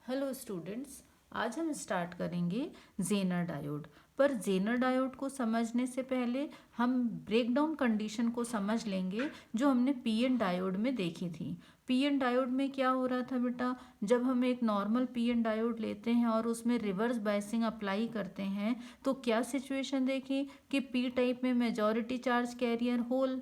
Hello students, आज हम start करेंगे जेनर डायोड। पर जेनर डायोड को समझने से पहले हम ब्रेकडाउन कंडीशन को समझ लेंगे जो हमने पीएन डायोड में देखी थी। पीएन डायोड में क्या हो रहा था बेटा, जब हम एक नॉर्मल पीएन डायोड लेते हैं और उसमें रिवर्स बायसिंग अप्लाई करते हैं तो क्या सिचुएशन देखी कि पी टाइप में majority charge carrier hole,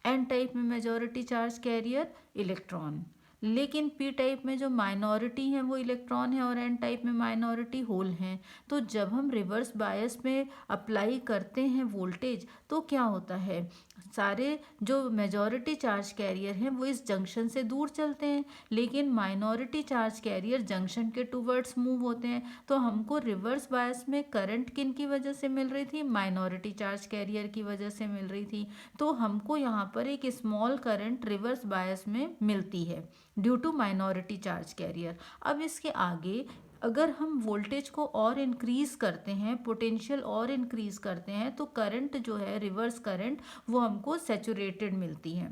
N type में मेजॉरिटी चार्ज कैरियर इलेक्ट्रॉन। लेकिन पी टाइप में जो माइनॉरिटी है वो इलेक्ट्रॉन है और एन टाइप में माइनॉरिटी होल हैं। तो जब हम रिवर्स बायस में अप्लाई करते हैं वोल्टेज तो क्या होता है, सारे जो मेजॉरिटी चार्ज कैरियर हैं वो इस जंक्शन से दूर चलते हैं, लेकिन माइनॉरिटी चार्ज कैरियर जंक्शन के टूवर्ड्स मूव होते हैं। तो हमको रिवर्स बायस में करंट किन की वजह से मिल रही थी, माइनॉरिटी चार्ज कैरियर की वजह से मिल रही थी। तो हमको यहाँ पर एक स्मॉल करंट रिवर्स बायस में मिलती है due to minority charge carrier. अब इसके आगे अगर हम वोल्टेज को और इंक्रीज करते हैं, पोटेंशियल और इंक्रीज करते हैं, तो करंट जो है रिवर्स करंट वो हमको सैचुरेटेड मिलती है।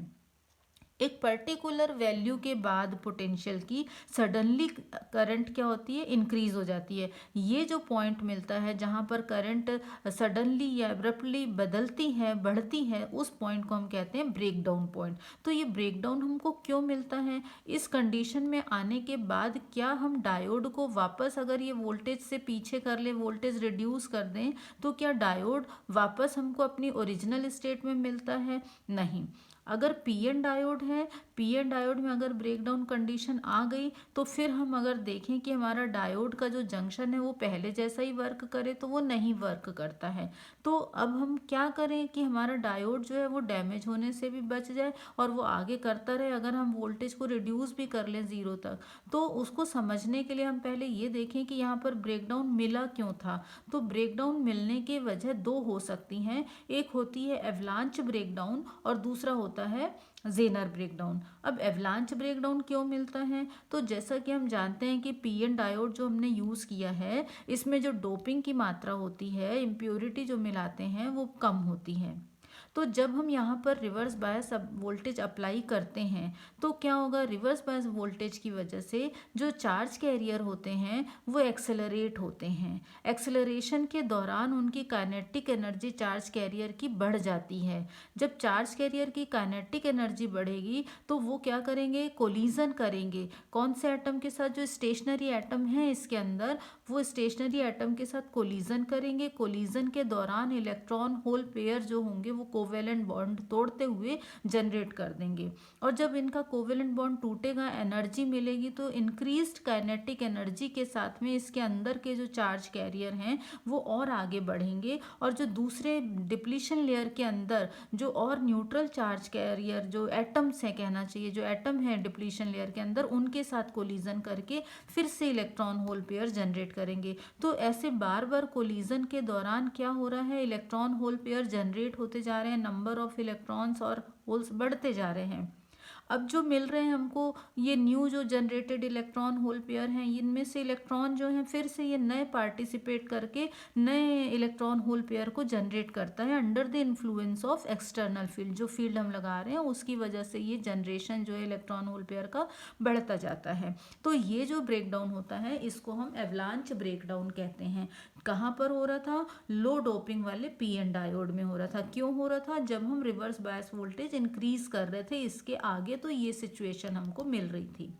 एक पर्टिकुलर वैल्यू के बाद पोटेंशियल की सडनली करंट क्या होती है, इंक्रीज हो जाती है। ये जो पॉइंट मिलता है जहाँ पर करंट सडनली या एब्रप्टली बदलती है, बढ़ती है, उस पॉइंट को हम कहते हैं ब्रेकडाउन पॉइंट। तो ये ब्रेकडाउन हमको क्यों मिलता है, इस कंडीशन में आने के बाद क्या हम डायोड को वापस अगर ये वोल्टेज से पीछे कर ले, वोल्टेज रिड्यूस कर दें, तो क्या डायोड वापस हमको अपनी ओरिजिनल स्टेट में मिलता है? नहीं। अगर पीएन डायोड है, पीएन डायोड में अगर ब्रेकडाउन कंडीशन आ गई तो फिर हम अगर देखें कि हमारा डायोड का जो जंक्शन है वो पहले जैसा ही वर्क करे तो वो नहीं वर्क करता है। तो अब हम क्या करें कि हमारा डायोड जो है वो डैमेज होने से भी बच जाए और वो आगे करता रहे। अगर हम वोल्टेज को रिड्यूस भी कर लें ज़ीरो तक, तो उसको समझने के लिए हम पहले ये देखें कि यहाँ पर ब्रेकडाउन मिला क्यों था। तो ब्रेकडाउन मिलने की वजह दो हो सकती हैं, एक होती है एवलांच ब्रेकडाउन और दूसरा होता है जेनर ब्रेकडाउन। अब एवलांच ब्रेकडाउन क्यों मिलता है, तो जैसा कि हम जानते हैं कि पीएन डायोड जो हमने यूज़ किया है इसमें जो डोपिंग की मात्रा होती है, इम्प्योरिटी जो मिलाते हैं वो कम होती है। तो जब हम यहाँ पर रिवर्स बायस वोल्टेज अप्लाई करते हैं तो क्या होगा, रिवर्स बायस वोल्टेज की वजह से जो चार्ज कैरियर होते हैं वो एक्सेलरेट होते हैं। एक्सेलरेशन के दौरान उनकी काइनेटिक एनर्जी चार्ज कैरियर की बढ़ जाती है। जब चार्ज कैरियर की काइनेटिक एनर्जी बढ़ेगी तो वो क्या करेंगे, कोलिजन करेंगे। कौन से एटम के साथ, जो स्टेशनरी एटम है इसके अंदर, वो स्टेशनरी एटम के साथ कोलिजन करेंगे। कोलिजन के दौरान इलेक्ट्रॉन होल पेयर जो होंगे वो कोवेलेंट बॉन्ड तोड़ते हुए जनरेट कर देंगे। और जब इनका कोवेलेंट बॉन्ड टूटेगा, एनर्जी मिलेगी, तो इंक्रीज्ड काइनेटिक एनर्जी के साथ में इसके अंदर के जो चार्ज कैरियर हैं वो और आगे बढ़ेंगे और जो दूसरे डिप्लीशन लेयर के अंदर जो और न्यूट्रल चार्ज कैरियर जो एटम्स हैं, कहना चाहिए जो एटम है डिप्लीशन लेयर के अंदर, उनके साथ कोलिजन करके फिर से इलेक्ट्रॉन होल पेयर जनरेट करेंगे। तो ऐसे बार बार कोलिजन के दौरान क्या हो रहा है, इलेक्ट्रॉन होल पेयर जनरेट होते जा रहे हैं, नंबर ऑफ इलेक्ट्रॉन्स और होल्स बढ़ते जा रहे हैं। अब जो मिल रहे हैं हमको ये न्यू जो जनरेटेड इलेक्ट्रॉन होल पेयर हैं, इनमें से इलेक्ट्रॉन जो हैं फिर से ये नए पार्टिसिपेट करके नए इलेक्ट्रॉन होल पेयर को जनरेट करता है under the influence of external field. जो फील्ड हम लगा रहे हैं उसकी वजह से ये जनरेशन जो है इलेक्ट्रॉन होल पेयर का बढ़ता जाता है। तो ये जो ब्रेकडाउन होता है इसको हम एवलांच ब्रेकडाउन कहते हैं। कहाँ पर हो रहा था, लो डोपिंग वाले पीएन डायोड में हो रहा था। क्यों हो रहा था, जब हम रिवर्स बायस वोल्टेज इंक्रीज कर रहे थे इसके आगे, तो ये सिचुएशन हमको मिल रही थी।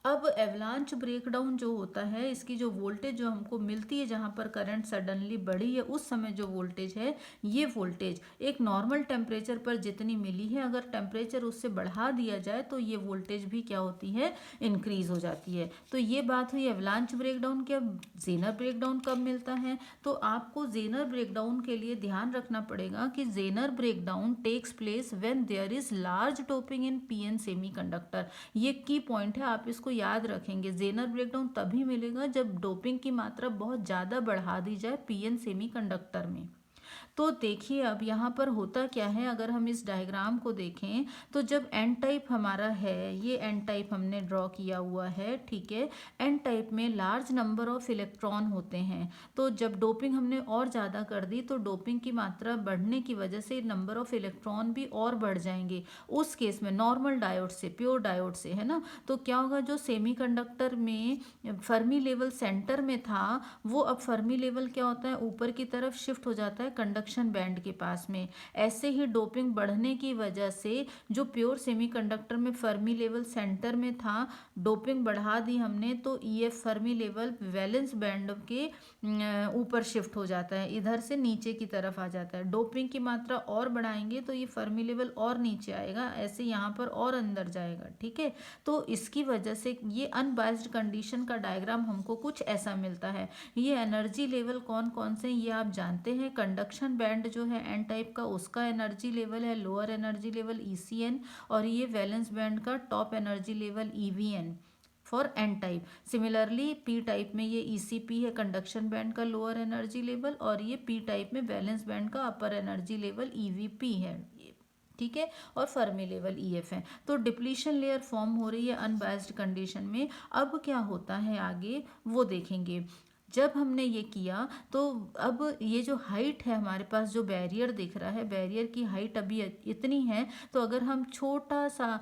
अब एवलांच ब्रेकडाउन जो होता है, इसकी जो वोल्टेज जो हमको मिलती है जहाँ पर करंट सडनली बढ़ी है, उस समय जो वोल्टेज है, ये वोल्टेज एक नॉर्मल टेम्परेचर पर जितनी मिली है, अगर टेम्परेचर उससे बढ़ा दिया जाए तो ये वोल्टेज भी क्या होती है, इंक्रीज हो जाती है। तो ये बात हुई एवलांच ब्रेकडाउन की। अब जेनर ब्रेकडाउन कब मिलता है, तो आपको जेनर ब्रेकडाउन के लिए ध्यान रखना पड़ेगा कि Zener breakdown takes place when there is large doping in PN semiconductor. ये की पॉइंट है, आप इसको याद रखेंगे। जेनर ब्रेकडाउन तभी मिलेगा जब डोपिंग की मात्रा बहुत ज़्यादा बढ़ा दी जाए पीएन सेमीकंडक्टर में। तो देखिए अब यहाँ पर होता क्या है, अगर हम इस डायग्राम को देखें तो जब एन टाइप हमारा है, ये एन टाइप हमने ड्रॉ किया हुआ है, ठीक है। एन टाइप में लार्ज नंबर ऑफ इलेक्ट्रॉन होते हैं, तो जब डोपिंग हमने और ज़्यादा कर दी तो डोपिंग की मात्रा बढ़ने की वजह से नंबर ऑफ इलेक्ट्रॉन भी और बढ़ जाएंगे। उस केस में नॉर्मल डायोड से, प्योर डायोड से, है ना, तो क्या होगा, जो सेमीकंडक्टर में फर्मी लेवल सेंटर में था वो अब फर्मी लेवल क्या होता है, ऊपर की तरफ शिफ्ट हो जाता है कंडक्शन बैंड के पास में। ऐसे ही डोपिंग बढ़ने की वजह से जो प्योर सेमीकंडक्टर में फर्मी लेवल सेंटर में था, डोपिंग बढ़ा दी हमने तो EF Fermi level valence band के ऊपर शिफ्ट हो जाता है, इधर से नीचे की तरफ आ जाता है। डोपिंग की मात्रा और बढ़ाएंगे तो ये फर्मी लेवल और नीचे आएगा, ऐसे यहाँ पर और अंदर जाएगा, ठीक है। तो इसकी वजह से ये अनबायस्ड कंडीशन का डायग्राम हमको कुछ ऐसा मिलता है। ये एनर्जी लेवल कौन कौन से ये आप जानते हैं। कंडक्शन बैंड जो है एन टाइप का, उसका एनर्जी लेवल है लोअर एनर्जी लेवल ECN, और ये वैलेंस बैंड का top energy level EVN for n type. Similarly p type में ये ECP है, कंडक्शन बैंड का लोअर एनर्जी लेवल, और ये पी टाइप में वैलेंस बैंड का अपर एनर्जी लेवल EVP है, ठीक है, और फर्मी लेवल EF है। तो डिप्लीशन लेयर फॉर्म हो रही है अनबायस्ड कंडीशन में। अब क्या होता है आगे वो देखेंगे। जब हमने ये किया तो अब ये जो हाइट है हमारे पास, जो बैरियर दिख रहा है, बैरियर की हाइट अभी इतनी है, तो अगर हम छोटा सा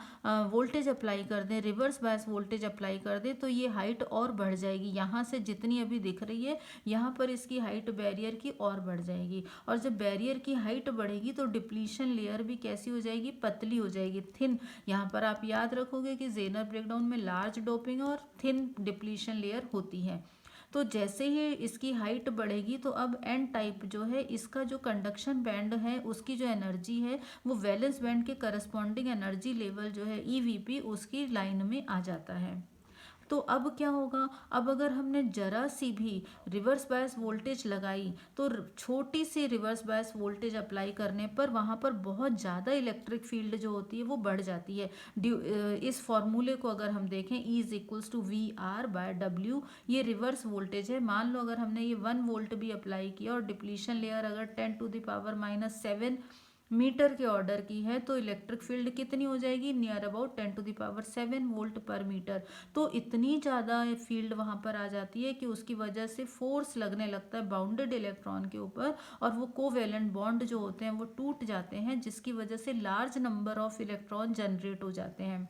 वोल्टेज अप्लाई कर दें, रिवर्स बायस वोल्टेज अप्लाई कर दें, तो ये हाइट और बढ़ जाएगी। यहाँ से जितनी अभी दिख रही है यहाँ पर इसकी हाइट बैरियर की और बढ़ जाएगी, और जब बैरियर की हाइट बढ़ेगी तो डिप्लीशन लेयर भी कैसी हो जाएगी, पतली हो जाएगी, थिन। यहाँ पर आप याद रखोगे कि जेनर ब्रेकडाउन में लार्ज डोपिंग और थिन डिप्लीशन लेयर होती है। तो जैसे ही इसकी हाइट बढ़ेगी तो अब एन टाइप जो है, इसका जो कंडक्शन बैंड है उसकी जो एनर्जी है वो वैलेंस बैंड के करस्पॉन्डिंग एनर्जी लेवल जो है EVP उसकी लाइन में आ जाता है। तो अब क्या होगा, अब अगर हमने जरा सी भी रिवर्स बायस वोल्टेज लगाई तो छोटी सी रिवर्स बायस वोल्टेज अप्लाई करने पर वहाँ पर बहुत ज़्यादा इलेक्ट्रिक फील्ड जो होती है वो बढ़ जाती है। इस फॉर्मूले को अगर हम देखें, E=VR/W, ये रिवर्स वोल्टेज है। मान लो अगर हमने ये 1 वोल्ट भी अप्लाई किया और डिप्लीशन लेयर अगर 10⁻⁻7 मीटर के ऑर्डर की है, तो इलेक्ट्रिक फील्ड कितनी हो जाएगी, नियर अबाउट 10⁻7 वोल्ट पर मीटर। तो इतनी ज़्यादा फील्ड वहाँ पर आ जाती है कि उसकी वजह से फोर्स लगने लगता है बाउंडेड इलेक्ट्रॉन के ऊपर, और वो कोवेलेंट बॉन्ड जो होते हैं वो टूट जाते हैं, जिसकी वजह से large number of electron generate हो जाते हैं,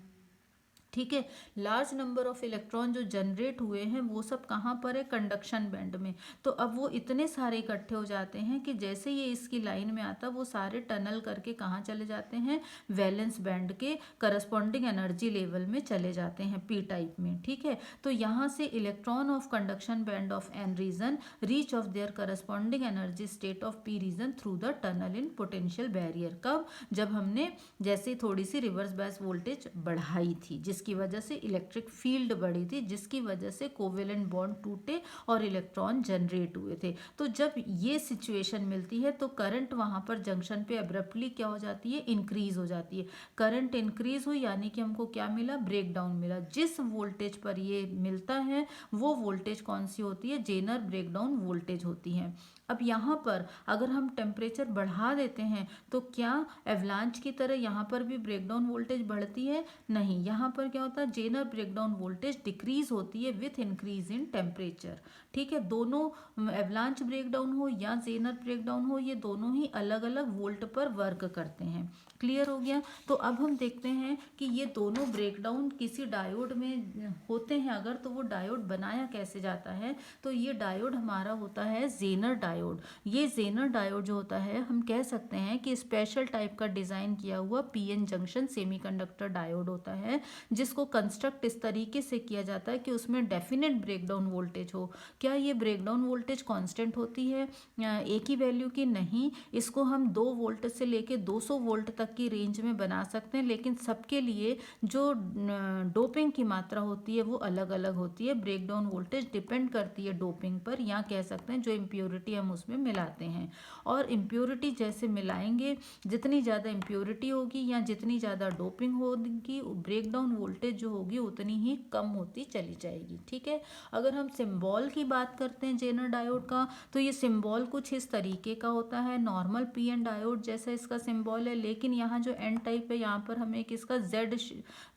ठीक है। लार्ज नंबर ऑफ इलेक्ट्रॉन जो जनरेट हुए हैं वो सब कहाँ पर है, कंडक्शन बैंड में। तो अब वो इतने सारे इकट्ठे हो जाते हैं कि जैसे ये इसकी लाइन में आता वो सारे टनल करके कहाँ चले जाते हैं, वैलेंस बैंड के करस्पॉन्डिंग एनर्जी लेवल में चले जाते हैं, पी टाइप में, ठीक है। तो यहाँ से electron of conduction band of n region reach of their corresponding energy state of p region through the tunnel in potential barrier. कब, जब हमने जैसे थोड़ी सी रिवर्स बायस वोल्टेज बढ़ाई थी, जिसकी वजह से इलेक्ट्रिक फील्ड बढ़ी थी, जिसकी वजह से कोवेलेंट बॉन्ड टूटे और इलेक्ट्रॉन जनरेट हुए थे। तो जब ये सिचुएशन मिलती है तो करंट वहाँ पर जंक्शन पे अब्रप्टली क्या हो जाती है, इंक्रीज हो जाती है। करंट इंक्रीज हुई यानी कि हमको क्या मिला, ब्रेकडाउन मिला। जिस वोल्टेज पर ये मिलता है वो वोल्टेज कौन सी होती है, जेनर ब्रेकडाउन वोल्टेज होती है। अब यहाँ पर अगर हम टेम्परेचर बढ़ा देते हैं तो क्या एवलांच की तरह यहाँ पर भी ब्रेकडाउन वोल्टेज बढ़ती है, नहीं। यहाँ पर क्या होता है, जेनर ब्रेकडाउन वोल्टेज डिक्रीज होती है विथ इंक्रीज इन टेम्परेचर, ठीक है। दोनों एवलांच ब्रेकडाउन हो या जेनर ब्रेकडाउन हो, ये दोनों ही अलग अलग वोल्ट पर वर्क करते हैं। क्लियर हो गया। तो अब हम देखते हैं कि ये दोनों ब्रेकडाउन किसी डायोड में होते हैं अगर, तो वो डायोड बनाया कैसे जाता है। तो ये डायोड हमारा होता है जेनर डायोड। ये जेनर डायोड जो होता है हम कह सकते हैं कि स्पेशल टाइप का डिज़ाइन किया हुआ PN जंक्शन सेमीकंडक्टर डायोड होता है, जिसको कंस्ट्रक्ट इस तरीके से किया जाता है कि उसमें डेफिनेट ब्रेकडाउन वोल्टेज हो। क्या ये ब्रेकडाउन वोल्टेज कांस्टेंट होती है एक ही वैल्यू की, नहीं। इसको हम 2 वोल्ट से लेके 200 वोल्ट तक की रेंज में बना सकते हैं, लेकिन सबके लिए जो डोपिंग की मात्रा होती है वो अलग अलग होती है। ब्रेकडाउन वोल्टेज डिपेंड करती है डोपिंग पर, या कह सकते हैं जो इम्प्योरिटी हम उसमें मिलाते हैं। और इम्प्योरिटी जैसे मिलाएंगे, जितनी ज़्यादा इम्प्योरिटी होगी या जितनी ज़्यादा डोपिंग होगी, ब्रेकडाउन वोल्टेज जो होगी उतनी ही कम होती चली जाएगी। ठीक है, अगर हम सिंबल की बात करते हैं जेनर डायोड का, तो ये सिंबल कुछ इस तरीके का होता है, नॉर्मल पी एन डायोड जैसा इसका सिंबल है, लेकिन यहाँ जो एन टाइप है यहाँ पर हम एक इसका जेड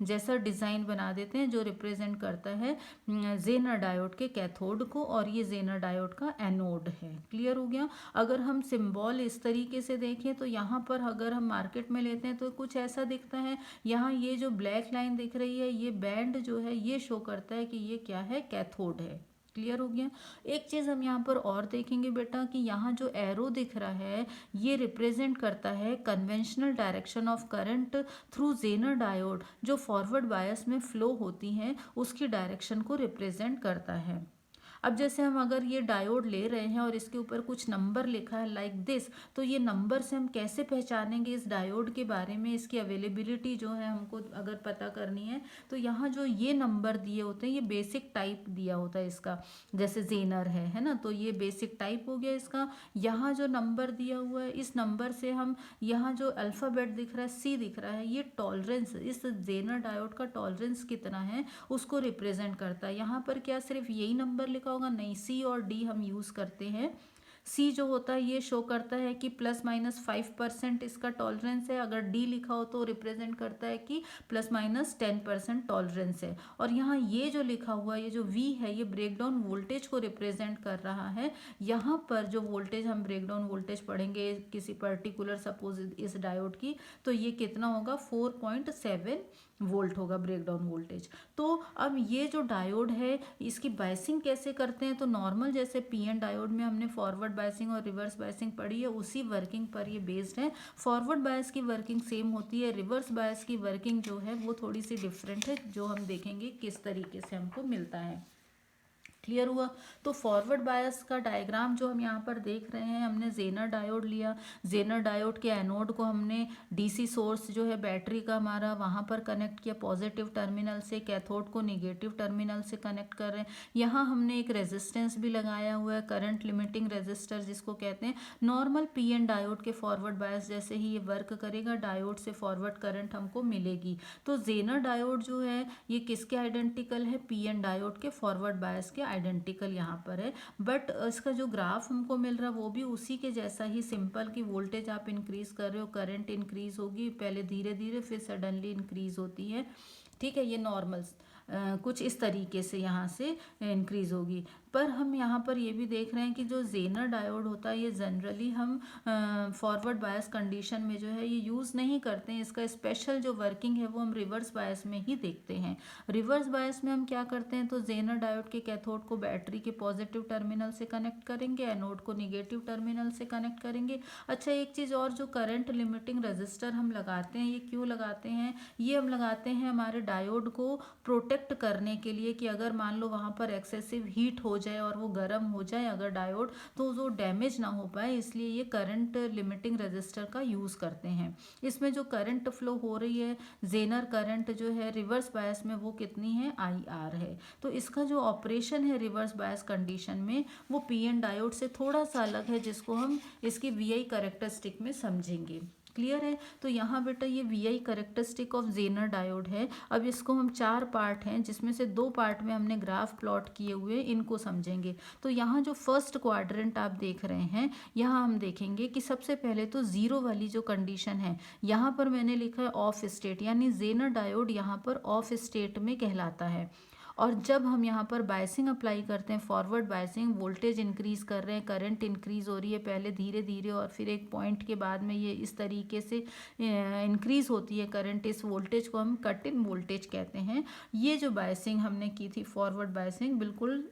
जैसा डिज़ाइन बना देते हैं जो रिप्रेजेंट करता है जेनर डायोड के कैथोड को, और ये जेनर डायोड का एनोड है। क्लियर हो गया। अगर हम सिंबल इस तरीके से देखें तो यहाँ पर अगर हम मार्केट में लेते हैं तो कुछ ऐसा दिखता है। यहाँ ये जो ब्लैक लाइन दिख रही है, ये बैंड जो है ये शो करता है कि ये क्या है, कैथोड है। क्लियर हो गया। एक चीज़ हम यहाँ पर और देखेंगे बेटा कि यहाँ जो एरो दिख रहा है ये रिप्रेजेंट करता है conventional direction of current through zener diode, जो फॉरवर्ड बायस में फ्लो होती है उसकी डायरेक्शन को रिप्रेजेंट करता है। अब जैसे हम अगर ये डायोड ले रहे हैं और इसके ऊपर कुछ नंबर लिखा है लाइक दिस, तो ये नंबर से हम कैसे पहचानेंगे इस डायोड के बारे में, इसकी अवेलेबिलिटी जो है हमको अगर पता करनी है तो यहाँ जो ये नंबर दिए होते हैं ये बेसिक टाइप दिया होता है इसका, जैसे जेनर है ना, तो ये बेसिक टाइप हो गया इसका। यहाँ जो नंबर दिया हुआ है इस नंबर से हम, यहाँ जो अल्फ़ाबेट दिख रहा है सी दिख रहा है, ये टॉलरेंस, इस जेनर डायोड का टॉलरेंस कितना है उसको रिप्रेजेंट करता है। यहाँ पर क्या सिर्फ यही नंबर लिखा होगा, नहीं, सी और डी हम यूज़ करते हैं। सी जो होता है ये शो करता है कि ±5% इसका टॉलरेंस है, अगर डी लिखा हो तो रिप्रेजेंट करता है कि ±10% टॉलरेंस है। और यहाँ ये जो लिखा हुआ ये जो वी है ये ब्रेकडाउन वोल्टेज को रिप्रेजेंट कर रहा है। यहाँ पर जो वोल्टेज हम ब्रेकडाउन वोल्टेज पढ़ेंगे किसी पर्टिकुलर सपोज इस डायोड की, तो ये कितना होगा, 4.7 वोल्ट होगा ब्रेकडाउन वोल्टेज। तो अब ये जो डायोड है इसकी बायसिंग कैसे करते हैं, तो नॉर्मल जैसे पीएन डायोड में हमने फॉरवर्ड बायसिंग और रिवर्स बायसिंग पढ़ी है उसी वर्किंग पर ये बेस्ड है। फॉरवर्ड बायस की वर्किंग सेम होती है, रिवर्स बायस की वर्किंग जो है वो थोड़ी सी डिफरेंट है, जो हम देखेंगे किस तरीके से हमको मिलता है। क्लियर हुआ। तो फॉरवर्ड बायस का डायग्राम जो हम यहाँ पर देख रहे हैं, हमने जेनर डायोड लिया, जेनर डायोड के एनोड को हमने डीसी सोर्स जो है बैटरी का हमारा वहाँ पर कनेक्ट किया पॉजिटिव टर्मिनल से, कैथोड को निगेटिव टर्मिनल से कनेक्ट कर रहे हैं। यहाँ हमने एक रेजिस्टेंस भी लगाया हुआ है, करंट लिमिटिंग रेजिस्टर जिसको कहते हैं। नॉर्मल पीएन डायोड के फॉरवर्ड बायस जैसे ही ये वर्क करेगा, डायोड से फॉरवर्ड करंट हमको मिलेगी। तो जेनर डायोड जो है ये किसके आइडेंटिकल है, पीएन डायोड के फॉरवर्ड बायस के आइडेंटिकल यहाँ पर है। बट इसका जो ग्राफ हमको मिल रहा है वो भी उसी के जैसा ही सिंपल कि वोल्टेज आप इंक्रीज कर रहे हो, करंट इंक्रीज होगी, पहले धीरे धीरे फिर सडनली इंक्रीज होती है। ठीक है, ये नॉर्मल कुछ इस तरीके से यहाँ से इंक्रीज होगी। पर हम यहाँ पर ये भी देख रहे हैं कि जो जेनर डायोड होता है ये जनरली हम फॉरवर्ड बायस कंडीशन में जो है ये यूज़ नहीं करते हैं। इसका स्पेशल जो वर्किंग है वो हम रिवर्स बायस में ही देखते हैं। रिवर्स बायस में हम क्या करते हैं, तो जेनर डायोड के कैथोड को बैटरी के पॉजिटिव टर्मिनल से कनेक्ट करेंगे, एनोड को निगेटिव टर्मिनल से कनेक्ट करेंगे। अच्छा, एक चीज़ और, जो करंट लिमिटिंग रजिस्टर हम लगाते हैं ये क्यों लगाते हैं, ये हम लगाते हैं हमारे डायोड को प्रोटेक्ट करने के लिए कि अगर मान लो वहाँ पर एक्सेसिव हीट हो जाए और वो गर्म हो जाए अगर डायोड, तो वो डैमेज ना हो पाए, इसलिए ये करंट लिमिटिंग रेजिस्टर का यूज़ करते हैं। इसमें जो करंट फ्लो हो रही है, जेनर करंट जो है रिवर्स बायस में वो कितनी है, IR है। तो इसका जो ऑपरेशन है रिवर्स बायस कंडीशन में वो पीएन डायोड से थोड़ा सा अलग है, जिसको हम इसकी VI कैरेक्टरिस्टिक में समझेंगे। क्लियर है। तो यहाँ बेटा ये VI characteristic of zener diode है। अब इसको हम 4 पार्ट हैं जिसमें से 2 पार्ट में हमने ग्राफ प्लॉट किए हुए, इनको समझेंगे। तो यहाँ जो फर्स्ट क्वाड्रेंट आप देख रहे हैं, यहाँ हम देखेंगे कि सबसे पहले तो जीरो वाली जो कंडीशन है यहाँ पर मैंने लिखा है ऑफ स्टेट, यानी जेनर डायोड यहाँ पर ऑफ स्टेट में कहलाता है। और जब हम यहाँ पर बायसिंग अप्लाई करते हैं, फॉरवर्ड बायसिंग, वोल्टेज इंक्रीज कर रहे हैं, करंट इंक्रीज हो रही है पहले धीरे धीरे और फिर एक पॉइंट के बाद में ये इस तरीके से इंक्रीज होती है करंट, इस वोल्टेज को हम कट इन वोल्टेज कहते हैं। ये जो बायसिंग हमने की थी फॉरवर्ड बायसिंग, बिल्कुल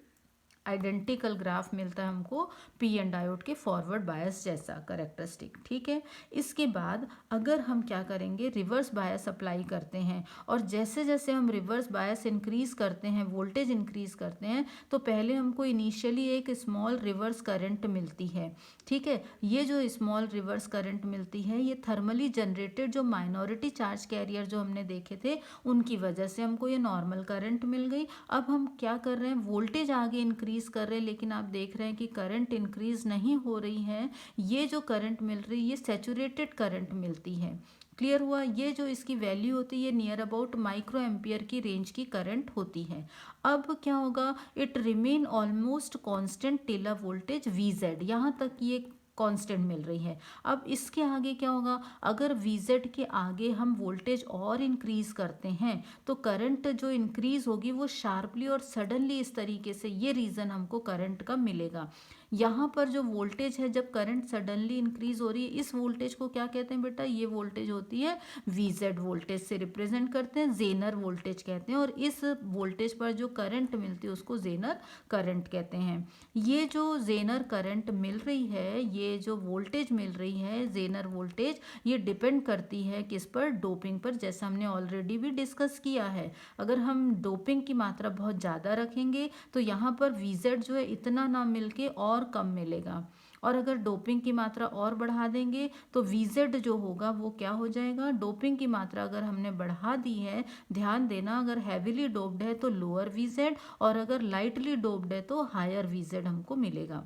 आइडेंटिकल ग्राफ मिलता है हमको पीएन डायोड के फॉरवर्ड बायस जैसा कैरेक्टरिस्टिक। ठीक है, इसके बाद अगर हम क्या करेंगे, रिवर्स बायस अप्लाई करते हैं, और जैसे जैसे हम रिवर्स बायस इंक्रीज करते हैं, वोल्टेज इंक्रीज करते हैं, तो पहले हमको इनिशियली एक स्मॉल रिवर्स करंट मिलती है। ठीक है, ये जो स्मॉल रिवर्स करंट मिलती है ये थर्मली जनरेटेड जो माइनॉरिटी चार्ज कैरियर जो हमने देखे थे उनकी वजह से हमको ये नॉर्मल करंट मिल गई। अब हम क्या कर रहे हैं, वोल्टेज आगे इंक्रीज कर रहे हैं, लेकिन आप देख रहे हैं कि करंट इंक्रीज नहीं हो रही है। ये जो करंट मिल रही है ये सैचुरेटेड करंट मिलती है। क्लियर हुआ। ये जो इसकी वैल्यू होती है ये नियर अबाउट माइक्रो एम्पियर की रेंज की करंट होती है। अब क्या होगा, it remain almost constant till a voltage V Z, यहाँ तक ये कांस्टेंट मिल रही है। अब इसके आगे क्या होगा, अगर वी जेड के आगे हम वोल्टेज और इंक्रीज करते हैं तो करंट जो इंक्रीज होगी वो शार्पली और सडनली इस तरीके से, ये रीज़न हमको करंट का मिलेगा। यहाँ पर जो वोल्टेज है, जब करंट सडनली इंक्रीज हो रही है, इस वोल्टेज को क्या कहते हैं बेटा, ये वोल्टेज होती है वीजेड वोल्टेज से रिप्रेजेंट करते हैं, जेनर वोल्टेज कहते हैं। और इस वोल्टेज पर जो करंट मिलती है उसको जेनर करंट कहते हैं। ये जो जेनर करंट मिल रही है, ये जो वोल्टेज मिल रही है जेनर वोल्टेज, ये डिपेंड करती है किस पर, डोपिंग पर, जैसा हमने ऑलरेडी भी डिस्कस किया है। अगर हम डोपिंग की मात्रा बहुत ज़्यादा रखेंगे तो यहाँ पर वीजेड जो है इतना ना मिलके और कम मिलेगा, और अगर डोपिंग की मात्रा और बढ़ा देंगे तो वीजेड जो होगा वो क्या हो जाएगा, डोपिंग की मात्रा अगर हमने बढ़ा दी है, ध्यान देना, अगर हैविली डोप्ड है तो लोअर वीजेड, और अगर लाइटली डोप्ड है तो हायर वीजेड हमको मिलेगा।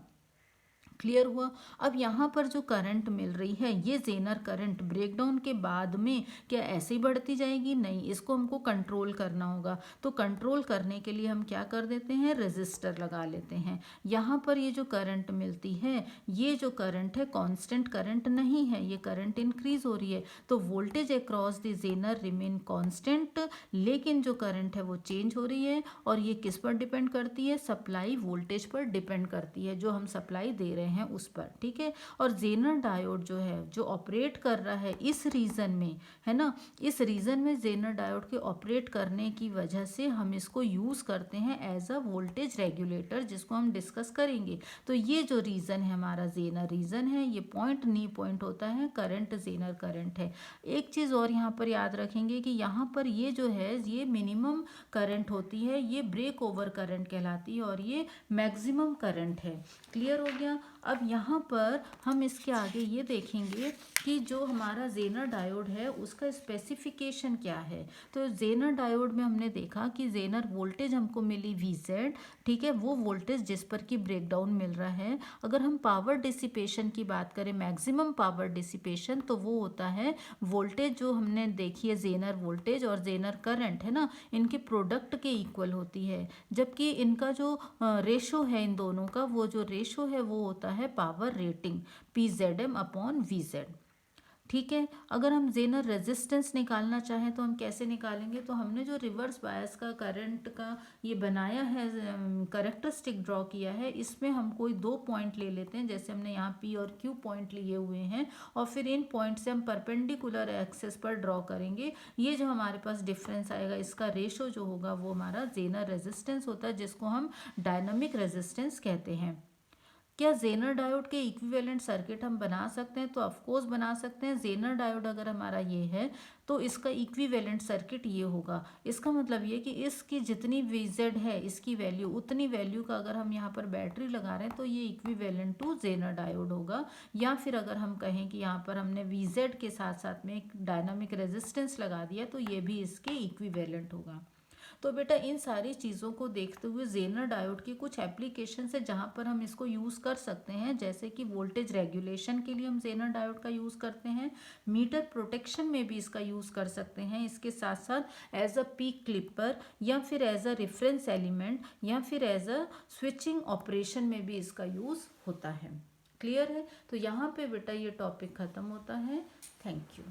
क्लियर हुआ। अब यहाँ पर जो करंट मिल रही है ये जेनर करंट ब्रेकडाउन के बाद में क्या ऐसे ही बढ़ती जाएगी, नहीं, इसको हमको कंट्रोल करना होगा। तो कंट्रोल करने के लिए हम क्या कर देते हैं, रेजिस्टर लगा लेते हैं। यहाँ पर ये जो करंट मिलती है, ये जो करंट है कांस्टेंट करंट नहीं है, ये करंट इंक्रीज हो रही है, तो voltage across the zener remain constant, लेकिन जो करंट है वो चेंज हो रही है। और ये किस पर डिपेंड करती है, सप्लाई वोल्टेज पर डिपेंड करती है, जो हम सप्लाई दे रहे हैं उस पर, ठीक है। और जेनर डायोड जो है, जो ऑपरेट कर रहा है इस रीजन में, है ना, इस रीजन में जेनर डायोड के ऑपरेट करने की वजह से हम इसको यूज करते हैं एज अ वोल्टेज रेगुलेटर, जिसको हम डिस्कस करेंगे। तो ये जो रीजन है हमारा जेनर रीजन है, ये पॉइंट नी पॉइंट होता है, करंट जेनर करंट है। एक चीज और यहाँ पर याद रखेंगे कि यहाँ पर ये जो है ये मिनिमम करंट होती है, ये ब्रेक ओवर करंट कहलाती है, और ये मैक्सिमम करंट है। क्लियर हो गया। अब यहाँ पर हम इसके आगे ये देखेंगे कि जो हमारा जेनर डायोड है उसका स्पेसिफिकेशन क्या है। तो जेनर डायोड में हमने देखा कि जेनर वोल्टेज हमको मिली Vz, ठीक है, वो वोल्टेज जिस पर कि ब्रेकडाउन मिल रहा है। अगर हम पावर डिसिपेशन की बात करें, मैक्सिमम पावर डिसिपेशन, तो वो होता है वोल्टेज जो हमने देखी है, जेनर वोल्टेज और जेनर करंट है ना, इनके प्रोडक्ट के इक्वल होती है, जबकि इनका जो रेशो है इन दोनों का, वो जो रेशो है वो होता है power rating, PZM upon VZ, ठीक है। अगर हम जेनर रेजिस्टेंस निकालना चाहें तो हम कैसे निकालेंगे, तो हमने जो रिवर्स बायस का करंट का ये बनाया है, करेक्टरिस्टिक ड्रॉ किया है, इसमें हम कोई दो पॉइंट ले लेते हैं, जैसे हमने यहाँ P और Q पॉइंट लिए हुए हैं, और फिर इन पॉइंट से हम परपेंडिकुलर एक्सेस पर ड्रॉ करेंगे। ये जो हमारे पास डिफरेंस आएगा, इसका रेशो जो होगा वो हमारा जेनर रेजिस्टेंस होता है, जिसको हम डायनामिक रेजिस्टेंस कहते हैं। क्या जेनर डायोड के इक्विवेलेंट सर्किट हम बना सकते हैं, तो ऑफकोर्स बना सकते हैं। जेनर डायोड अगर हमारा ये है तो इसका इक्विवेलेंट सर्किट ये होगा। इसका मतलब ये कि इसकी जितनी VZ है, इसकी वैल्यू, उतनी वैल्यू का अगर हम यहाँ पर बैटरी लगा रहे हैं तो ये इक्विवेलेंट टू जेनर डायोड होगा। या फिर अगर हम कहें कि यहाँ पर हमने VZ के साथ साथ में एक डायनामिक रेजिस्टेंस लगा दिया तो ये भी इसके इक्विवेलेंट होगा। तो बेटा इन सारी चीज़ों को देखते हुए जेनर डायोड की कुछ एप्लीकेशन है जहाँ पर हम इसको यूज़ कर सकते हैं, जैसे कि वोल्टेज रेगुलेशन के लिए हम जेनर डायोड का यूज़ करते हैं, मीटर प्रोटेक्शन में भी इसका यूज़ कर सकते हैं, इसके साथ साथ एज अ पीक क्लिपर, या फिर एज अ रेफरेंस एलिमेंट, या फिर एज अ स्विचिंग ऑपरेशन में भी इसका यूज़ होता है। क्लियर है। तो यहाँ पे बेटा ये टॉपिक ख़त्म होता है। Thank you.